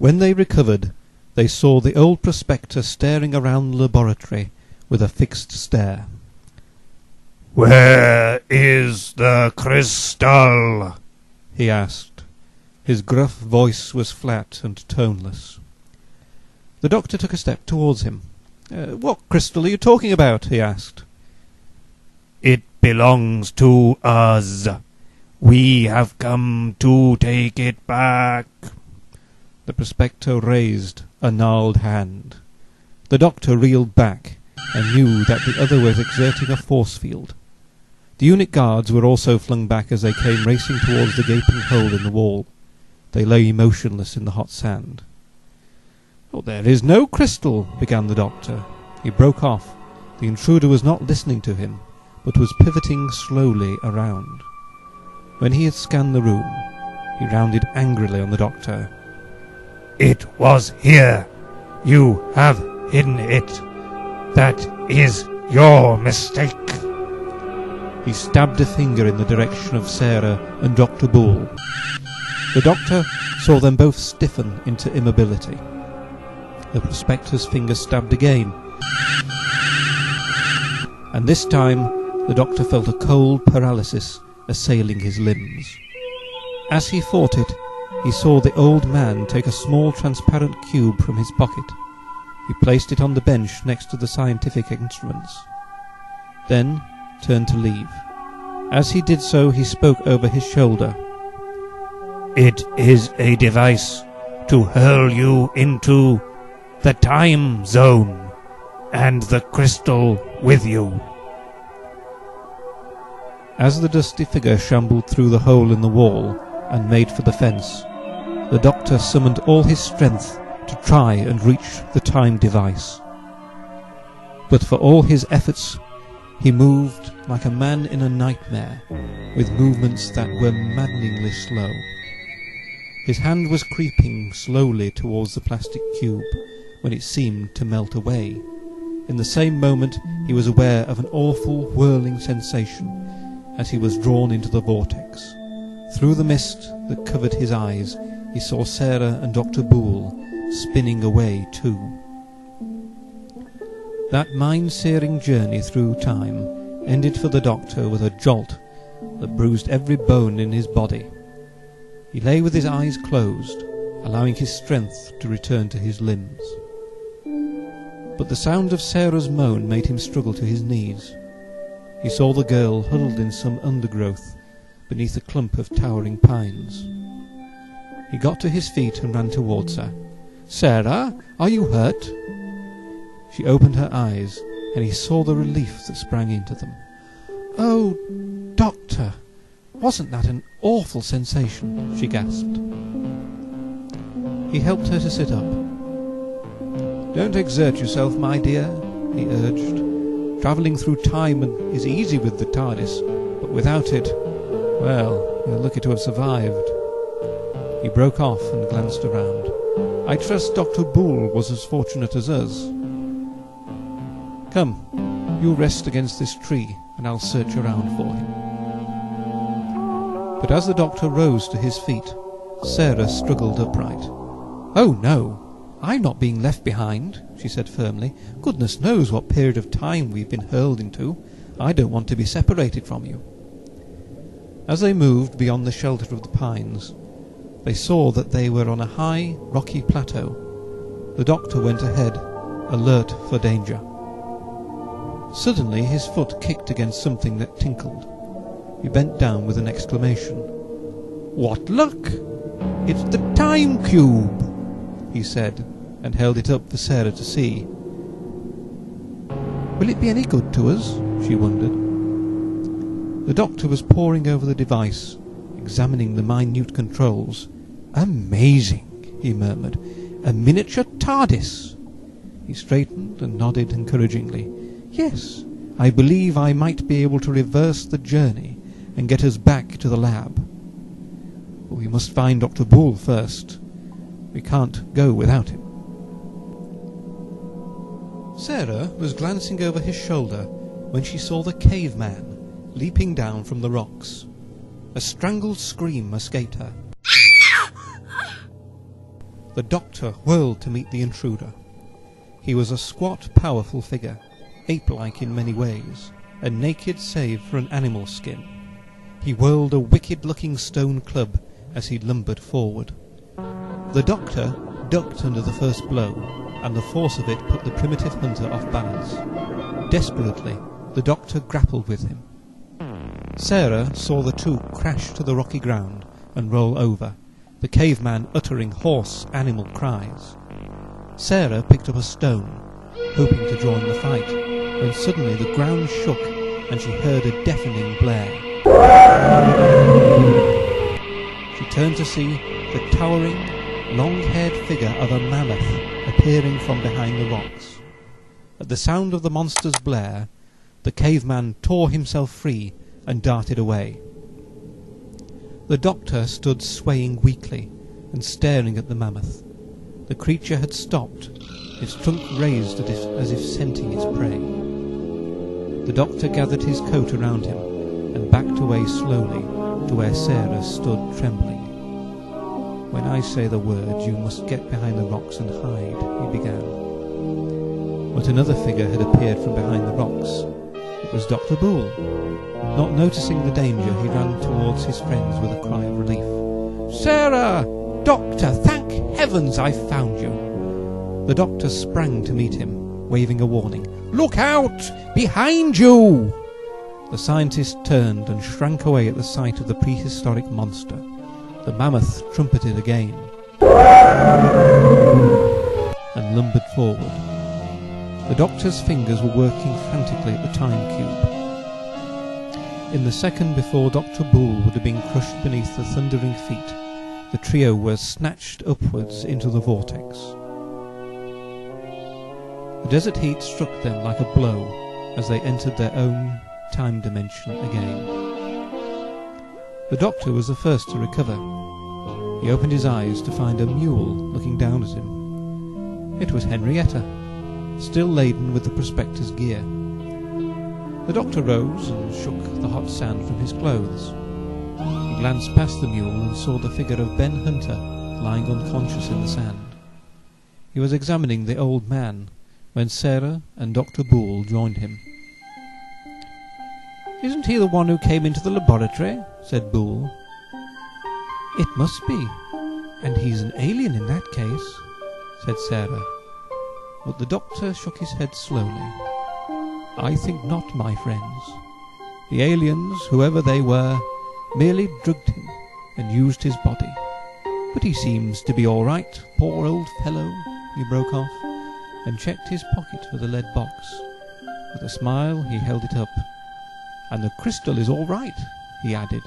When they recovered, they saw the old prospector staring around the laboratory with a fixed stare. "Where is the crystal?" he asked. His gruff voice was flat and toneless. The doctor took a step towards him. "What crystal are you talking about?" he asked. "It belongs to us. We have come to take it back." The prospector raised a gnarled hand. The doctor reeled back and knew that the other was exerting a force field. The unit guards were also flung back as they came racing towards the gaping hole in the wall. They lay motionless in the hot sand. "Oh, there is no crystal," began the doctor. He broke off. The intruder was not listening to him, but was pivoting slowly around. When he had scanned the room, he rounded angrily on the doctor. "It was here. You have hidden it. That is your mistake." He stabbed a finger in the direction of Sarah and Dr. Bull. The doctor saw them both stiffen into immobility. The prospector's finger stabbed again, and this time the doctor felt a cold paralysis assailing his limbs. As he fought it, he saw the old man take a small transparent cube from his pocket. He placed it on the bench next to the scientific instruments, then turned to leave. As he did so, he spoke over his shoulder. "It is a device to hurl you into the time zone, and the crystal with you." As the dusty figure shambled through the hole in the wall and made for the fence, the doctor summoned all his strength to try and reach the time device. But for all his efforts, he moved like a man in a nightmare, with movements that were maddeningly slow. His hand was creeping slowly towards the plastic cube when it seemed to melt away. In the same moment he was aware of an awful whirling sensation as he was drawn into the vortex. Through the mist that covered his eyes, he saw Sarah and Dr. Bull spinning away too. That mind-searing journey through time ended for the doctor with a jolt that bruised every bone in his body. He lay with his eyes closed, allowing his strength to return to his limbs. But the sound of Sarah's moan made him struggle to his knees. He saw the girl huddled in some undergrowth beneath a clump of towering pines. He got to his feet and ran towards her. "Sarah, are you hurt?" She opened her eyes, and he saw the relief that sprang into them. "Oh, doctor, wasn't that an awful sensation?" she gasped. He helped her to sit up. "Don't exert yourself, my dear," he urged. "Travelling through time is easy with the TARDIS, but without it, well, you're lucky to have survived." He broke off and glanced around. "I trust Dr. Bull was as fortunate as us. Come, you rest against this tree, and I'll search around for him." But as the doctor rose to his feet, Sarah struggled upright. "Oh, no, I'm not being left behind," she said firmly. "Goodness knows what period of time we've been hurled into. I don't want to be separated from you." As they moved beyond the shelter of the pines, they saw that they were on a high, rocky plateau. The doctor went ahead, alert for danger. Suddenly his foot kicked against something that tinkled. He bent down with an exclamation. "What luck! It's the time cube!" he said, and held it up for Sarah to see. "Will it be any good to us?" she wondered. The doctor was poring over the device, examining the minute controls. "Amazing," he murmured. "A miniature TARDIS." He straightened and nodded encouragingly. "Yes, I believe I might be able to reverse the journey and get us back to the lab. But we must find Dr. Bull first. We can't go without him." Sarah was glancing over his shoulder when she saw the caveman leaping down from the rocks. A strangled scream escaped her. The doctor whirled to meet the intruder. He was a squat, powerful figure, ape-like in many ways, and naked save for an animal skin. He whirled a wicked-looking stone club as he lumbered forward. The doctor ducked under the first blow, and the force of it put the primitive hunter off balance. Desperately, the doctor grappled with him. Sarah saw the two crash to the rocky ground and roll over, the caveman uttering hoarse animal cries. Sarah picked up a stone, hoping to join the fight, when suddenly the ground shook and she heard a deafening blare. She turned to see the towering, long-haired figure of a mammoth appearing from behind the rocks. At the sound of the monster's blare, the caveman tore himself free and darted away. The doctor stood swaying weakly and staring at the mammoth. The creature had stopped, its trunk raised as if scenting its prey. The doctor gathered his coat around him and backed away slowly to where Sarah stood trembling. "When I say the word, you must get behind the rocks and hide," he began. But another figure had appeared from behind the rocks. It was Dr. Boole. Not noticing the danger, he ran towards his friends with a cry of relief. "Sarah! Doctor! Thank heavens I've found you!" The doctor sprang to meet him, waving a warning. "Look out! Behind you!" The scientist turned and shrank away at the sight of the prehistoric monster. The mammoth trumpeted again and lumbered forward. The doctor's fingers were working frantically at the time cube. In the second before Dr. Boole would have been crushed beneath the thundering feet, the trio were snatched upwards into the vortex. The desert heat struck them like a blow as they entered their own time dimension again. The doctor was the first to recover. He opened his eyes to find a mule looking down at him. It was Henrietta, still laden with the prospector's gear. The doctor rose and shook the hot sand from his clothes. He glanced past the mule and saw the figure of Ben Hunter lying unconscious in the sand. He was examining the old man when Sarah and Dr. Boole joined him. "Isn't he the one who came into the laboratory?" said Boole. "It must be, and he's an alien in that case," said Sarah. But the doctor shook his head slowly. "I think not, my friends. The aliens, whoever they were, merely drugged him and used his body. But he seems to be all right, poor old fellow," he broke off, and checked his pocket for the lead box. With a smile he held it up. "And the crystal is all right," he added.